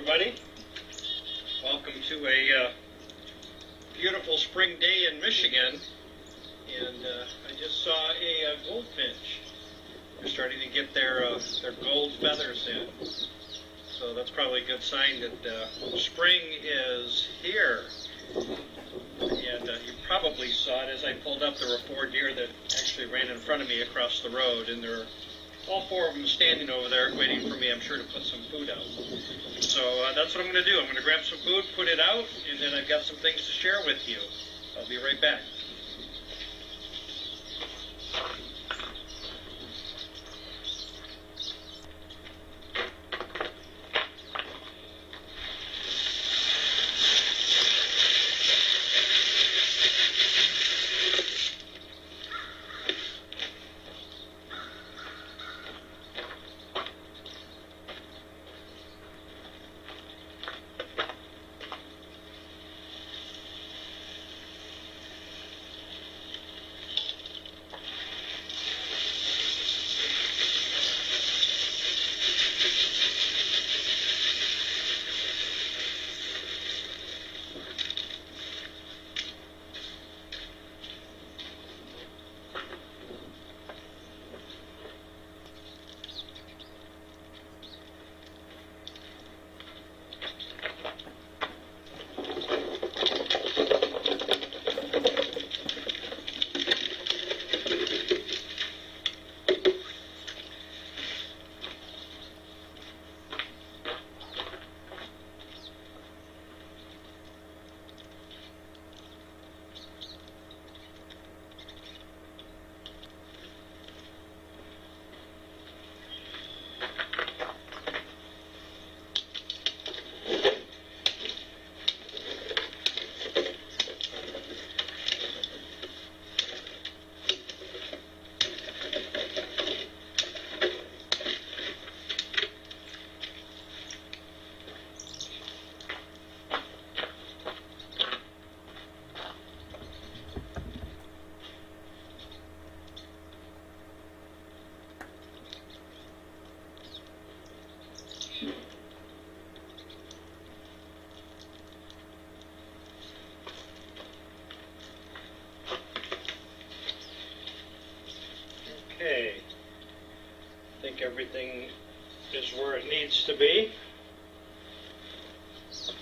everybody. Welcome to a beautiful spring day in Michigan, and I just saw a goldfinch. They're starting to get their gold feathers in, so that's probably a good sign that spring is here. And you probably saw it as I pulled up. There were 4 deer that actually ran in front of me across the road, and there were all 4 of them standing over there waiting for me, I'm sure, to put some food out. So that's what I'm going to do. I'm going to grab some food, put it out, and then I've got some things to share with you. I'll be right back. Okay, I think everything is where it needs to be. So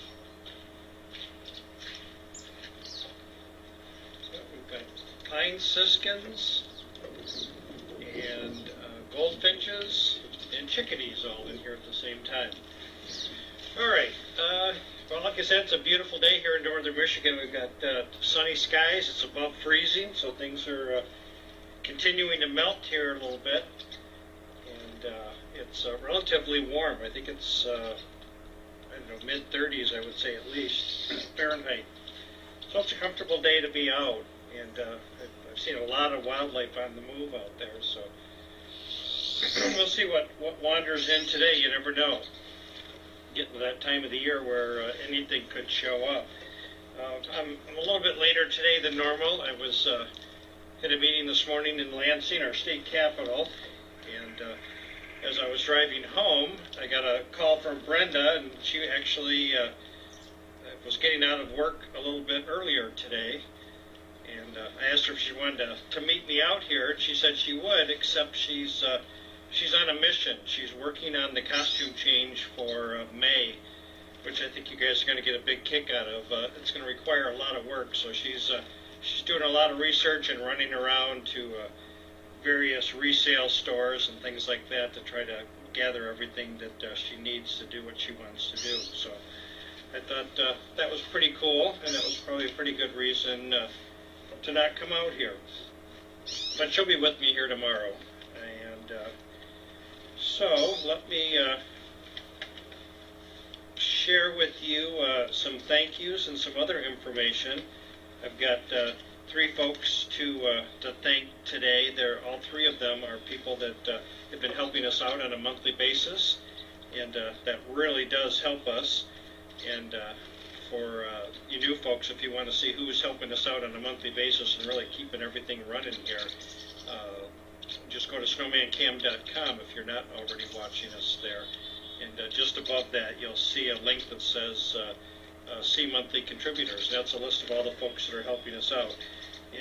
we've got pine siskins and goldfinches and chickadees all in here at the same time. All right, well, like I said, it's a beautiful day here in northern Michigan. We've got sunny skies. It's above freezing, so things are continuing to melt here a little bit, and it's relatively warm. I think it's I don't know, mid-30s, I would say, at least Fahrenheit. So it's a comfortable day to be out, and I've seen a lot of wildlife on the move out there, so we'll see what wanders in today. You never know. Getting to that time of the year where anything could show up. I'm a little bit later today than normal. I was at a meeting this morning in Lansing, our state capital, and as I was driving home, I got a call from Brenda, and she actually was getting out of work a little bit earlier today, and I asked her if she wanted to meet me out here, and she said she would, except she's on a mission. She's working on the costume change for May, which I think you guys are going to get a big kick out of. It's going to require a lot of work, so she's doing a lot of research and running around to various resale stores and things like that to try to gather everything that she needs to do what she wants to do. So I thought that was pretty cool, and that was probably a pretty good reason to not come out here. But she'll be with me here tomorrow. And so let me share with you some thank yous and some other information. I've got 3 folks to thank today. All 3 of them are people that have been helping us out on a monthly basis, and that really does help us. And for you new folks, if you want to see who's helping us out on a monthly basis and really keeping everything running here, just go to snowmancam.com if you're not already watching us there. And just above above that, you'll see a link that says See Monthly Contributors. That's a list of all the folks that are helping us out.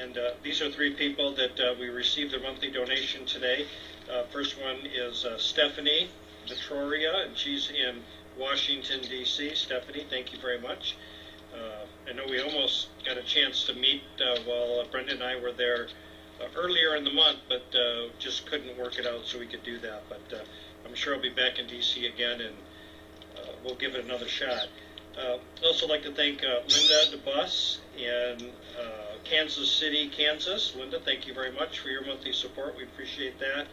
And these are 3 people that we received their monthly donation today. First one is Stephanie Vittoria, and she's in Washington, D.C. Stephanie, thank you very much. I know we almost got a chance to meet while Brenda and I were there earlier in the month, but just couldn't work it out so we could do that. But I'm sure I'll be back in D.C. again, and we'll give it another shot. I'd also like to thank Linda DeBus in Kansas City, Kansas. Linda, thank you very much for your monthly support. We appreciate that.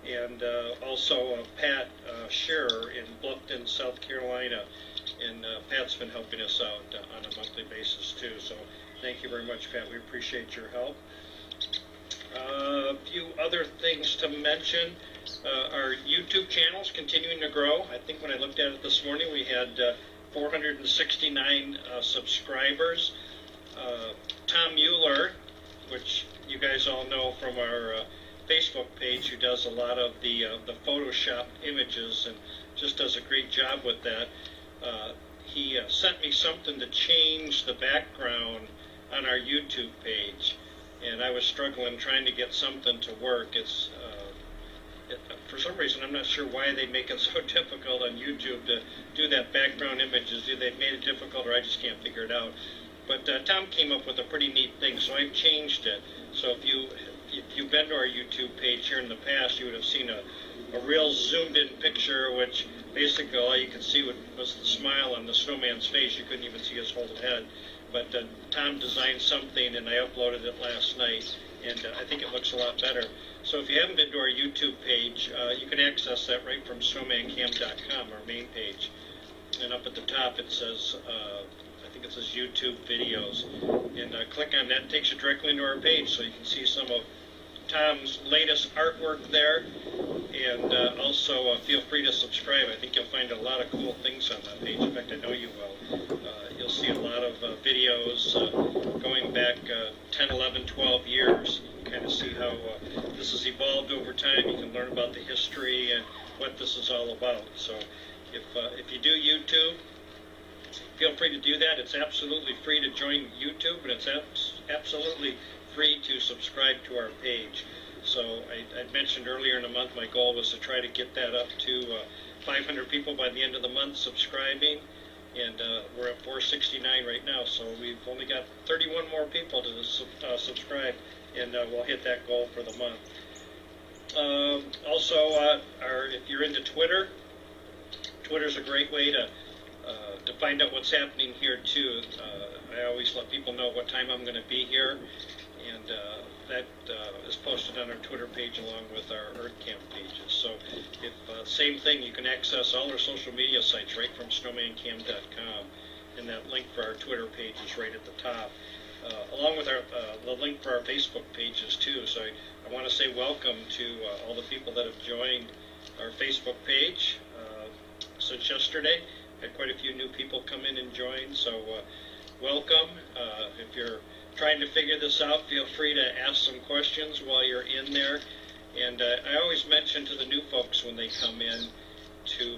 And also Pat Scherer in Bluffton, South Carolina. And Pat's been helping us out on a monthly basis too. So thank you very much, Pat. We appreciate your help. A few other things to mention. Our YouTube channel is continuing to grow. I think when I looked at it this morning, we had 469 subscribers. Tom Mueller, which you guys all know from our Facebook page, who does a lot of the Photoshop images and just does a great job with that. He sent me something to change the background on our YouTube page, and I was struggling trying to get something to work. It's for some reason, I'm not sure why they make it so difficult on YouTube to do that background images. Either they've made it difficult or I just can't figure it out. But Tom came up with a pretty neat thing, so I've changed it. So if you've been to our YouTube page here in the past, you would have seen a real zoomed-in picture, which basically all you could see was the smile on the snowman's face. You couldn't even see his whole head. But Tom designed something, and I uploaded it last night, and I think it looks a lot better. So if you haven't been to our YouTube page, you can access that right from snowmancam.com, our main page. And up at the top it says, I think it says YouTube videos. And click on that, it takes you directly into our page, so you can see some of Tom's latest artwork there. And also feel free to subscribe. I think you'll find a lot of cool things on that page. In fact, I know you will. You'll see a lot of videos going back 10, 11, 12 years. You kind of see how this has evolved over time. You can learn about the history and what this is all about. So if you do YouTube, feel free to do that. It's absolutely free to join YouTube, and it's absolutely free to subscribe to our page. So I mentioned earlier in the month my goal was to try to get that up to 500 people by the end of the month subscribing, and we're at 469 right now, so we've only got 31 more people to subscribe, and we'll hit that goal for the month. Also, if you're into Twitter, Twitter's a great way to find out what's happening here too. I always let people know what time I'm going to be here, and that is posted on our Twitter page along with our EarthCamp pages. So same thing, you can access all our social media sites right from snowmancam.com, and that link for our Twitter page is right at the top, along with the link for our Facebook pages too. So I want to say welcome to all the people that have joined our Facebook page since yesterday. Had quite a few new people come in and join, so welcome. If you're trying to figure this out, feel free to ask some questions while you're in there. And I always mention to the new folks when they come in to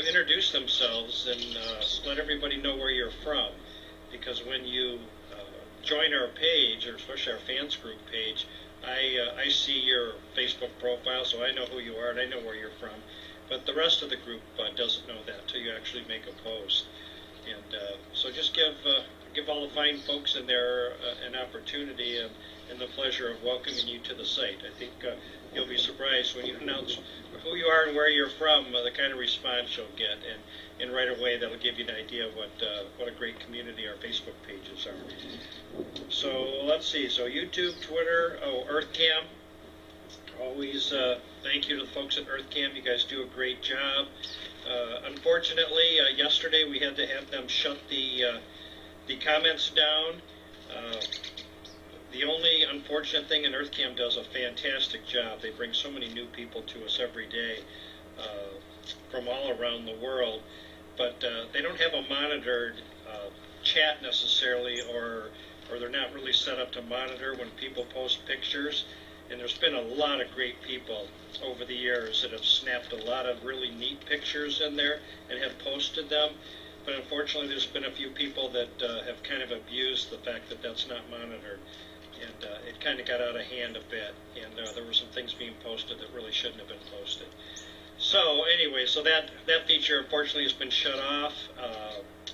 introduce themselves and let everybody know where you're from. Because when you join our page, or especially our fans group page, I see your Facebook profile, so I know who you are and I know where you're from. But the rest of the group doesn't know that until you actually make a post. And so just give all the fine folks in there an opportunity and the pleasure of welcoming you to the site. I think you'll be surprised when you announce who you are and where you're from, the kind of response you'll get. And right away, that'll give you an idea of what a great community our Facebook pages are. So let's see. So YouTube, Twitter, EarthCamp. Always thank you to the folks at EarthCamp. You guys do a great job. Unfortunately, yesterday we had to have them shut the comments down. The only unfortunate thing, and EarthCamp does a fantastic job. They bring so many new people to us every day from all around the world, but they don't have a monitored chat necessarily, or they're not really set up to monitor when people post pictures. And there's been a lot of great people over the years that have snapped a lot of really neat pictures in there and have posted them. But unfortunately, there's been a few people that have kind of abused the fact that that's not monitored. And it kind of got out of hand a bit. And there were some things being posted that really shouldn't have been posted. So anyway, so that feature unfortunately has been shut off.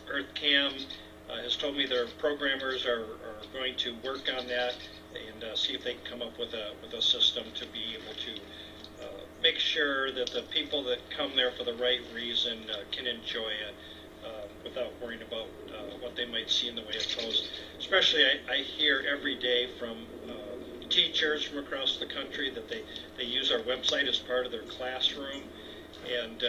EarthCam has told me their programmers are going to work on that and see if they can come up with a system to be able to make sure that the people that come there for the right reason can enjoy it without worrying about what they might see in the way of posts. Especially, I hear every day from teachers from across the country that they use our website as part of their classroom, and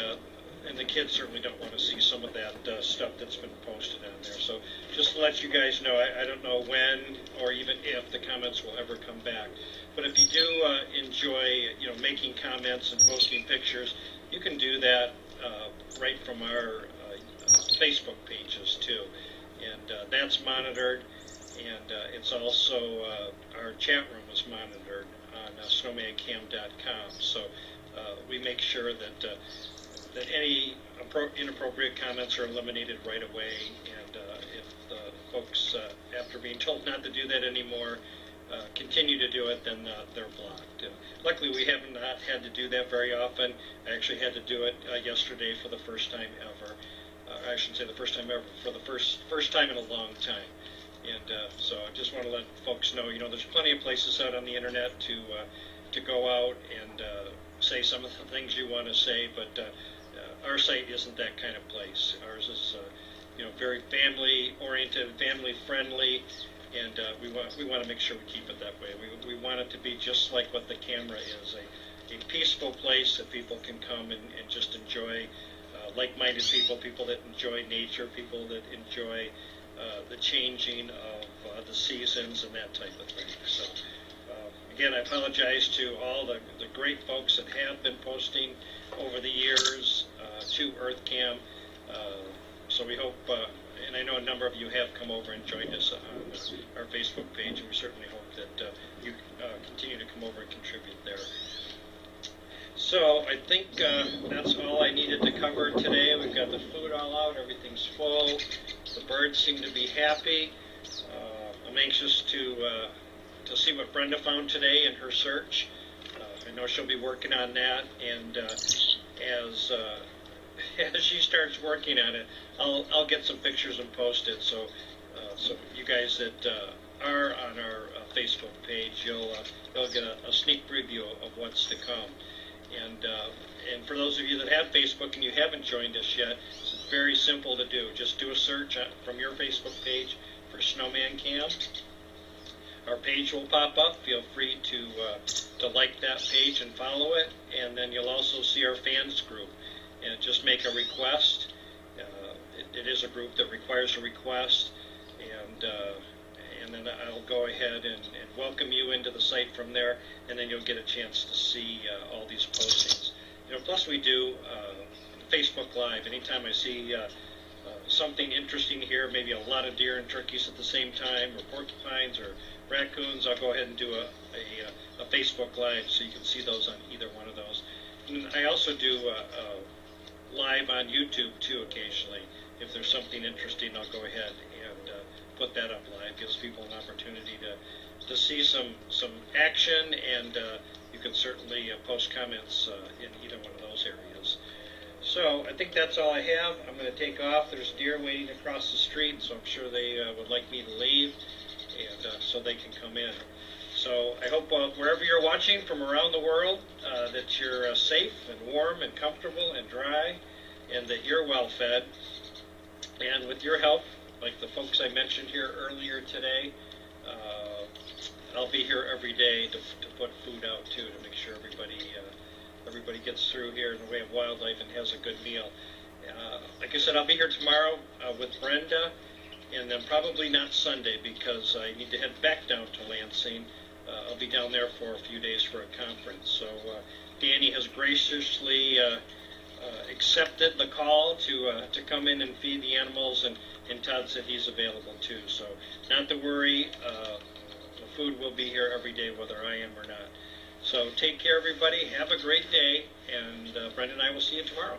the kids certainly don't want to see some of that stuff that's been posted on there. So just to let you guys know, I don't know when or even if the comments will ever come back. But if you do enjoy, making comments and posting pictures, you can do that right from our Facebook pages too, and that's monitored. And it's also our chat room is monitored on snowmancam.com. So we make sure that any inappropriate comments are eliminated right away, and if the folks, after being told not to do that anymore, continue to do it, then they're blocked. And luckily, we have not had to do that very often. I actually had to do it yesterday for the first time ever. I shouldn't say the first time ever, for the first time in a long time. And so I just want to let folks know, there's plenty of places out on the internet to go out and say some of the things you want to say, but our site isn't that kind of place. Ours is, very family-oriented, family-friendly, and we want to make sure we keep it that way. We want it to be just like what the camera is, a peaceful place that people can come and just enjoy, like-minded people that enjoy nature, people that enjoy the changing of the seasons and that type of thing. So again, I apologize to all the great folks that have been posting over the years to EarthCam. So we hope, and I know a number of you have come over and joined us on our Facebook page, and we certainly hope that you continue to come over and contribute there. So I think that's all I needed to cover today. We've got the food all out, everything's full, the birds seem to be happy. I'm anxious to see what Brenda found today in her search. I know she'll be working on that, and as she starts working on it, I'll get some pictures and post it. So you guys that are on our Facebook page, you'll get a sneak preview of what's to come. And for those of you that have Facebook and you haven't joined us yet, it's very simple to do. Just do a search from your Facebook page for Snowman Cam. Our page will pop up. Feel free to like that page and follow it. And then you'll also see our fans group. And just make a request. It is a group that requires a request. And then I'll go ahead and welcome you into the site from there. And then you'll get a chance to see all these postings. Plus we do Facebook Live. Anytime I see something interesting here, maybe a lot of deer and turkeys at the same time, or porcupines or raccoons, I'll go ahead and do a Facebook Live so you can see those on either one of those. And I also do live on YouTube too occasionally. If there's something interesting, I'll go ahead and put that up live. Gives people an opportunity to see some action, and you can certainly post comments in either one of those areas. So I think that's all I have. I'm going to take off. There's deer waiting across the street, so I'm sure they would like me to leave, and so they can come in. So I hope wherever you're watching from around the world that you're safe and warm and comfortable and dry, and that you're well fed. And with your help, like the folks I mentioned here earlier today, I'll be here every day to put food out too, to make sure everybody gets through here in the way of wildlife and has a good meal. Like I said, I'll be here tomorrow with Brenda, and then probably not Sunday because I need to head back down to Lansing. I'll be down there for a few days for a conference. So Danny has graciously accepted the call to come in and feed the animals, and Todd said he's available too. So not to worry, the food will be here every day whether I am or not. So take care, everybody. Have a great day, and Brenda and I will see you tomorrow.